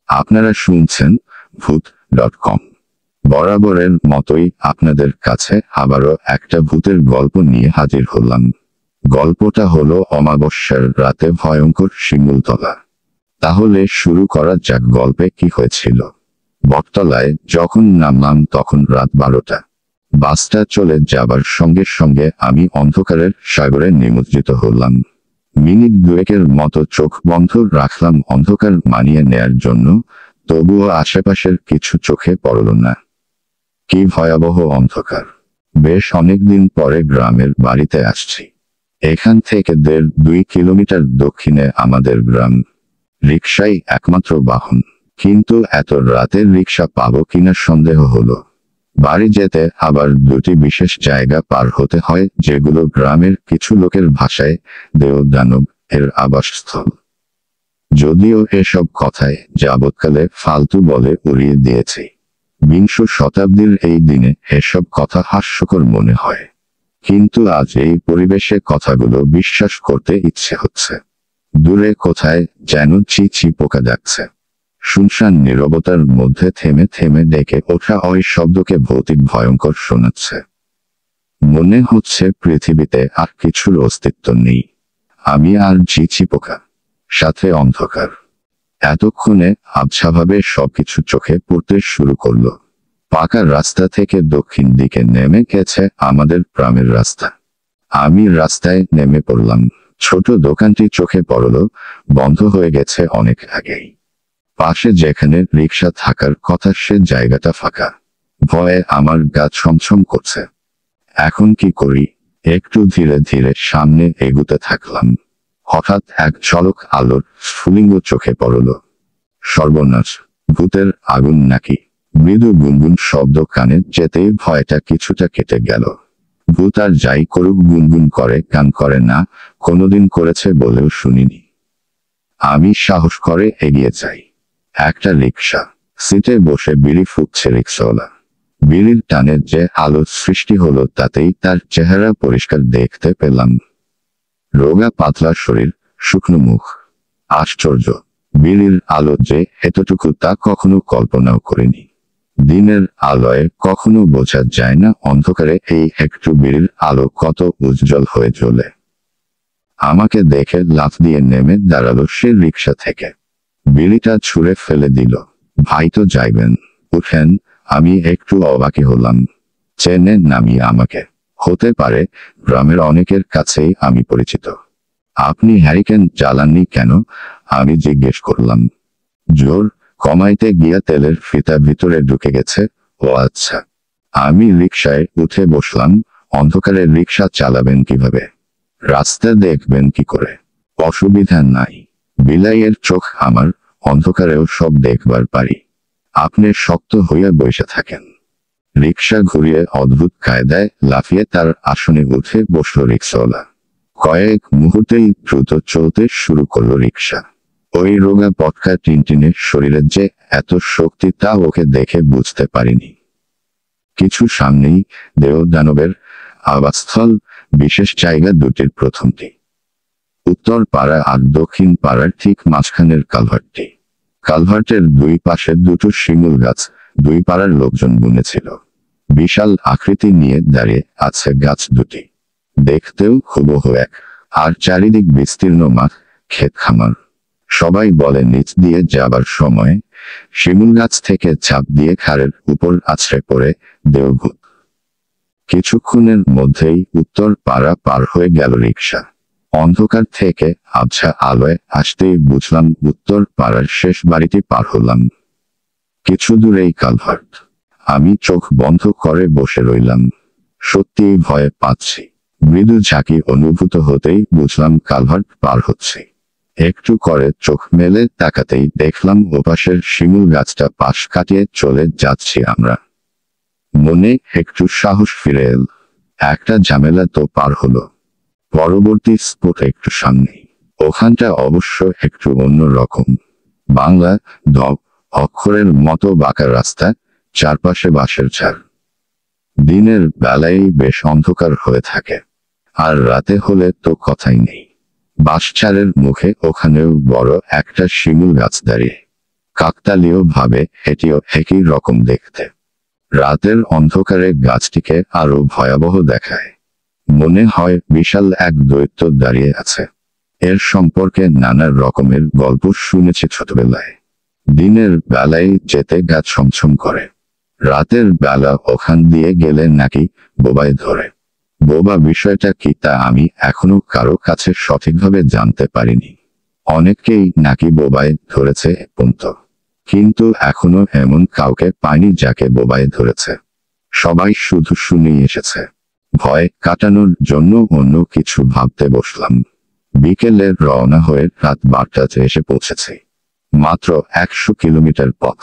আপনারা শুনছেন ভূত.com। বরাবরের মতোই আপনাদের কাছে আবারও একটা ভূতের গল্প নিয়ে হাজির হলাম। গল্পটা হলো অমাবস্যার রাতে ভয়ঙ্কর শিমুলতলা। তাহলে শুরু করা যাক, গল্পে কি হয়েছিল। বটতলায় যখন নামলাম তখন রাত 12টা। বাসটা চলে যাবার সঙ্গে সঙ্গে আমি অন্ধকারের সাগরে নিমজ্জিত হলাম। মিনিট দুয়েকের মতো চোখ বন্ধ রাখলাম অন্ধকার মানিয়ে নেয়ার জন্য, তবুও আশেপাশের কিছু চোখে পড়ল না। কি ভয়াবহ অন্ধকার! বেশ অনেকদিন পরে গ্রামের বাড়িতে আসছি। এখান থেকে 1.5-2 কিলোমিটার দক্ষিণে আমাদের গ্রাম। রিকশাই একমাত্র বাহন, কিন্তু এত রাতে রিকশা পাবো কিনা সন্দেহ হলো। বাড়ি যেতে আবার 2টি বিশেষ জায়গা পার হতে হয়, যেগুলো গ্রামের কিছু লোকের ভাষায় দেও-দানব এর আবাসস্থল। যদিও এসব কথায় যাবৎকালে ফালতু বলে উড়িয়ে দিয়েছি, বিংশ শতাব্দীর এই দিনে এসব কথা হাস্যকর মনে হয়। কিন্তু আজ এই পরিবেশে কথাগুলো বিশ্বাস করতে ইচ্ছে হচ্ছে। দূরে কোথায় যেন চিচি পোকা ডাকছে। শুনশান নীরবতার মধ্যে থেমে থেমে ডেকে ওঠা ওই শব্দকে ভৌতিক ভয়ঙ্কর শোনাচ্ছে। মনে হচ্ছে পৃথিবীতে আর কিছুর অস্তিত্ব নেই। আমি আর চিচি পোকা, সাথে অন্ধকার। এতক্ষণে আবছাভাবে সবকিছু চোখে পড়তে শুরু করলো। পাকা রাস্তা থেকে দক্ষিণ দিকে নেমে গেছে আমাদের গ্রামের রাস্তা। আমি রাস্তায় নেমে পড়লাম। ছোট দোকানটি চোখে পড়ল, বন্ধ হয়ে গেছে অনেক আগেই। পাশে যেখানে রিকশা থাকার কথা সে জায়গাটা ফাঁকা। ভয়ে আমার গা ছমছম করছে। এখন কি করি? একটু ধীরে ধীরে সামনে এগুতে থাকলাম। হঠাৎ এক ঝলক আলোর স্ফুলিঙ্গ চোখে পড়ল। সর্বনাশ! ভূতের আগুন নাকি? মৃদু গুনগুন শব্দ কানে যেতেই ভয়টা কিছুটা কেটে গেল। ভূত আর যাই করুক গুনগুন করে, গান করে না, কোনোদিন করেছে বলেও শুনিনি। আমি সাহস করে এগিয়ে যাই। একটা রিকশা। সিটে বসে বিড়ি ফুঁকছে রিকশাওয়ালা। বিড়ির টানে যে আলো সৃষ্টি হলো তাতেই তার চেহারা পরিষ্কার দেখতে পেলাম। রোগা পাতলা শরীর, শুকনো মুখ। আশ্চর্য! বিড়ির আলো যে এতটুকু তা কখনো কল্পনাও করিনি। দিনের আলোয় কখনো বোঝা যায় না অন্ধকারে এই একটু বিড়ির আলো কত উজ্জ্বল হয়ে জ্বলে। আমাকে দেখে লাফ দিয়ে নেমে দাঁড়ালো সে রিকশা থেকে। বিড়িটা ছুঁড়ে ফেলে দিল। ভাই তো যাইবেন, উঠেন। আমি একটু অবাকি হলাম। চেনে নামি আমাকে? হতে পারে, গ্রামের অনেকের কাছেই আমি পরিচিত। আপনি হ্যারিকেন জ্বালাননি কেন? আমি জিজ্ঞেস করলাম। জোর কমাইতে গিয়া তেলের ফিতা ভিতরে ঢুকে গেছে। ও আচ্ছা। আমি রিকশায় উঠে বসলাম। অন্ধকারে রিকশা চালাবেন কিভাবে? রাস্তা দেখবেন কি করে? অসুবিধা নাই, বিলাইয়ের চোখ আমার, অন্ধকারেও সব দেখবার পারি। আপনি শক্ত হইয়া বসে থাকেন। রিকশা ঘুরিয়ে অদ্ভুত কায়দায় লাফিয়ে তার আসনে উঠে বসল রিকশাওয়ালা। কয়েক মুহূর্তেই দ্রুত চলতে শুরু করলো রিকশা। ওই রোগা পটকা টিনটিনের শরীরের যে এত শক্তি তা ওকে দেখে বুঝতে পারিনি। কিছু সামনেই দেও-দানবের আবাসস্থল, বিশেষ জায়গা দুটির প্রথমটি। উত্তর পাড়া আর দক্ষিণ পাড়ার ঠিক মাঝখানের কালভার্টটি। কালভার্টের দুই পাশে দুটো শিমুল গাছ, দুই পাড়ার লোকজন বুনেছিল। বিশাল আকৃতি নিয়ে দাঁড়িয়ে আছে গাছ দুটি। দেখতেও হুবহু এক। আর চারিদিক বিস্তীর্ণ মাঠ, ক্ষেত খামার। সবাই বলে নিচ দিয়ে যাবার সময় শিমুল গাছ থেকে চাপ দিয়ে খাড়ের উপর আছড়ে পড়ে দেওভূত। কিছুক্ষণের মধ্যেই উত্তর পাড়া পার হয়ে গেল রিকশা। অন্ধকার থেকে আবছা আলোয় আসতেই বুঝলাম উত্তর পাড়ার শেষ বাড়িটি পার হলাম। কিছু দূরেই কালভার্ট। আমি চোখ বন্ধ করে বসে রইলাম। সত্যিই ভয়ে পাচ্ছি। মৃদু ঝাঁকি অনুভূত হতেই বুঝলাম কালভার্ট পার হচ্ছে। একটু করে চোখ মেলে তাকাতেই দেখলাম ওপাশের শিমুল গাছটা পাশ কাটিয়ে চলে যাচ্ছি আমরা। মনে একটু সাহস ফিরে এল। একটা ঝামেলা তো পার হলো। পরবর্তী স্পট একটু সামনেই। ওখানটা অবশ্য একটু অন্য রকম। বাংলা দ অক্ষরের মতো বাঁকা রাস্তা, চারপাশে বাঁশের ঝাড়। দিনের বেলায় বেশ অন্ধকার হয়ে থাকে, আর রাতে হলে তো কথাই নেই। বাঁশঝাড়ের মুখে ওখানেও বড় একটা শিমুল গাছ দাঁড়িয়ে। কাকতালীয় ভাবে এটিও একই রকম দেখতে। রাতের অন্ধকারে গাছটিকে আরো ভয়াবহ দেখায়। মনে হয় বিশাল এক দৈত্য দাঁড়িয়ে আছে। এর সম্পর্কে নানা রকমের গল্প শুনেছি ছোটবেলায়। দিনের বেলায় যেতে গা ছমছম করে, রাতের বেলা ওখান দিয়ে গেলে নাকি বোবায় ধরে। বোবা বিষয়টা কি তা আমি এখনো কারো কাছে সঠিকভাবে জানতে পারিনি। অনেকেই নাকি বোবায় ধরেছে পর্যন্ত, কিন্তু এখনো এমন কাউকে পাইনি যাকে বোবায় ধরেছে। সবাই শুধু শুনেই এসেছে। ভয় কাটানোর জন্য অন্য কিছু ভাবতে বসলাম। বিকেলে রওনা হয়ে রাত 12টাতে এসে পৌঁছেছি। মাত্র 100 কিলোমিটার পথ।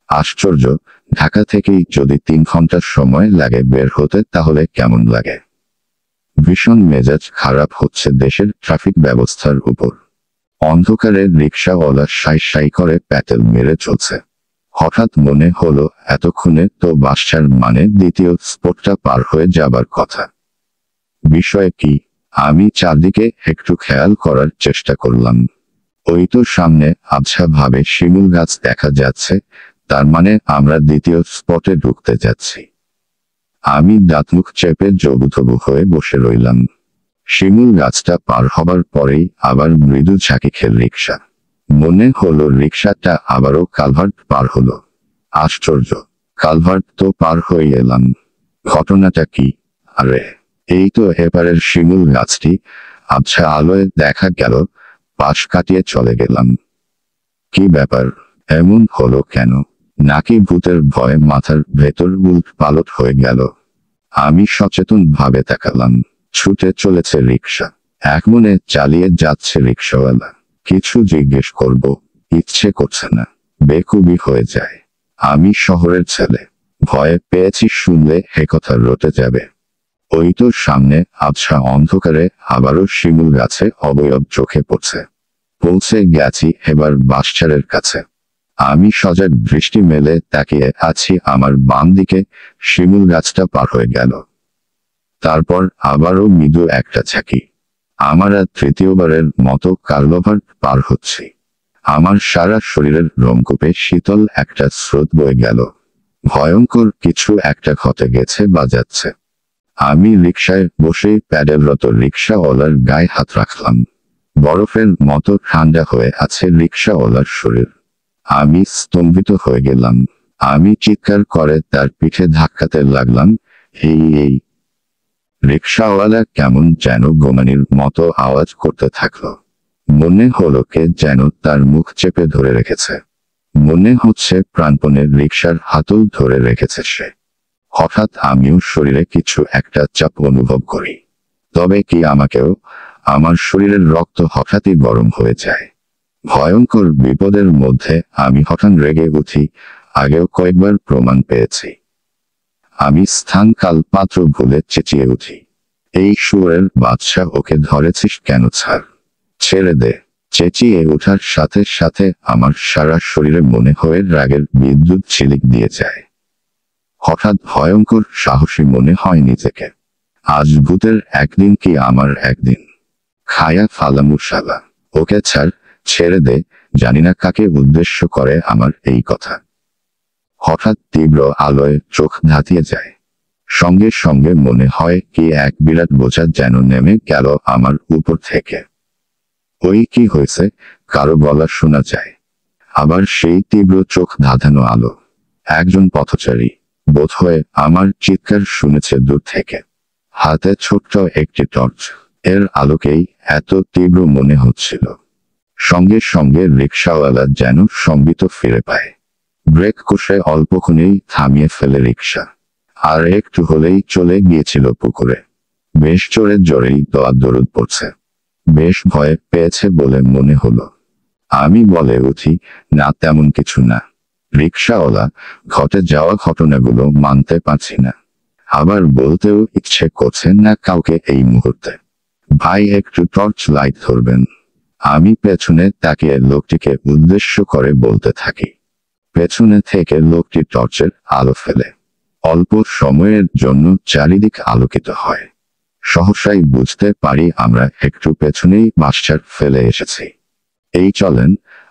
আশ্চর্য, ঢাকা থেকেই যদি 3 ঘন্টার সময় লাগে বের হতে তাহলে কেমন লাগে। ভীষণ মেজাজ খারাপ হচ্ছে দেশের ট্রাফিক ব্যবস্থার উপর। অন্ধকারে রিকশাওয়ালা সাই সাই করে প্যাটেল মেরে চলছে। হঠাৎ মনে হলো এতক্ষণে তো বাসার মানে দ্বিতীয় স্পটটা পার হয়ে যাবার কথা। বিষয় কি? আমি চারদিকে একটু খেয়াল করার চেষ্টা করলাম। ওই তো সামনে আবছা ভাবে শিমুল গাছ দেখা যাচ্ছে, তার মানে আমরা দ্বিতীয় স্পটে ঢুকতে যাচ্ছি। আমি দাঁতমুখ চেপে জবুথবু হয়ে বসে রইলাম। শিমুল গাছটা পার হবার পরেই আবার মৃদু ঝাঁকি খেল রিকশা। মনে হলো রিকশাটা আবারও কালভার্ট পার হলো। আশ্চর্য, কালভার্ট তো পার হয়ে এলাম। ঘটনাটা কি? আরে, এই তো এপারের শিমুল গাছটি। আবছা আলোয় দেখা গেল, পাশ কাটিয়ে চলে গেলাম। কি ব্যাপার, এমন হলো কেন? নাকি ভূতের ভয়ে মাথার ভেতর উলট পালট হয়ে গেল? আমি সচেতন ভাবে তাকালাম। ছুটে চলেছে রিকশা। এক মনে চালিয়ে যাচ্ছে রিকশাওয়ালা। কিছু জিজ্ঞেস করব ইচ্ছে করছে না, বেকুবি হয়ে যায়। আমি শহরের ছেলে, ভয়ে পেয়েছি শুনলে একথা রটে যাবে। ওই তো সামনে আবছা অন্ধকারে আবারও শিমুল গাছে অবয়ব চোখে পড়ছে। পৌঁছে গেছি এবার বাসচারের কাছে। আমি সজাগ দৃষ্টি মেলে তাকিয়ে আছি। আমার বাম দিকে শিমুল গাছটা পার হয়ে গেল। তারপর আবারও মৃদু একটা ঝাঁকি। আমরা তৃতীয়বারের মতো কালভার্ট পার হচ্ছি। আমার সারা শরীরের রোমকূপে শীতল একটা স্রোত বয়ে গেল। ভয়ঙ্কর কিছু একটা ঘটে গেছে বা যাচ্ছে। আমি রিকশায় বসেই প্যাডেলরত রিকশাওয়ালার গায়ে হাত রাখলাম। বরফের মতো ঠান্ডা হয়ে আছে রিকশাওয়ালার শরীর। আমি স্তম্ভিত হয়ে গেলাম। আমি চিৎকার করে তার পিঠে ধাক্কাতে লাগলাম, এই। রিকশাওয়ালা কেমন যেন গোমানির মতো আওয়াজ করতে থাকলো। মনে হলো কে যেন তার মুখ চেপে ধরে রেখেছে। মনে হচ্ছে প্রাণপণে রিকশার হাতল ধরে রেখেছে সে। হঠাৎ আমিও শরীরে কিছু একটা চাপ অনুভব করি। তবে কি আমাকেও? আমার শরীরের রক্ত হঠাৎই গরম হয়ে যায়। ভয়ঙ্কর বিপদের মধ্যে আমি হঠাৎ রেগে উঠি। আগেও কয়েকবার প্রমাণ পেয়েছি। আমি স্থান কাল পাত্র ভুলে চেঁচিয়ে উঠি, এই শুয়োরের বাদশা, ওকে ধরেছিস কেন? ছাড়, ছেড়ে দে। চেঁচিয়ে ওঠার সাথে সাথে আমার সারা শরীরে মনে হয়ে রাগের বিদ্যুৎ ছিলিক দিয়ে যায়। হঠাৎ ভয়ঙ্কর সাহসী মনে হয় নিজেকে। আজ ভূতের একদিন কি আমার একদিন। খায়া ফালামু শালা, ওকে ছাড়, ছেড়ে দে। জানি না কাকে উদ্দেশ্য করে আমার এই কথা। হঠাৎ তীব্র আলোয় চোখ ধাঁধিয়ে যায়। সঙ্গে সঙ্গে মনে হয় কি এক বিরাট বোঝা যেন নেমে গেল আমার উপর থেকে। ওই কি হয়েছে, কারো গলা শোনা যায়। আবার সেই তীব্র চোখ ধাঁধানো আলো। একজন পথচারী বোধহয় আমার চিৎকার শুনেছে দূর থেকে। হাতে ছোট্ট একটি টর্চ, এর আলোকেই এত তীব্র মনে হচ্ছিল। সঙ্গে সঙ্গে রিকশাওয়ালা যেন সম্বিত ফিরে পায়। ব্রেক কষে অল্পক্ষণেই থামিয়ে ফেলে রিকশা। আর একটু হলেই চলে গিয়েছিল পুকুরে। বেশ জোরে জোরেই দোয়া দরুদ পড়ছে। বেশ ভয় পেয়েছে বলে মনে হলো। আমি বলে উঠি, না তেমন কিছু না। রিকশাওয়ালা, ঘটে যাওয়া ঘটনাগুলো মানতে পারছি না। আবার বলতেও ইচ্ছে করছে না কাউকে এই মুহূর্তে। ভাই একটু টর্চ লাইট ধরবেন। আমি পেছনে তাকিয়ে লোকটিকে উদ্দেশ্য করে বলতে থাকি। পেছনে থেকে লোকটি টর্চের আলো ফেলে। অল্প সময়ের জন্য চারিদিক আলোকিত হয়। সহসাই বুঝতে পারি আমরা একটু পেছনেই বাসচার ফেলে এসেছি। এই চলেন,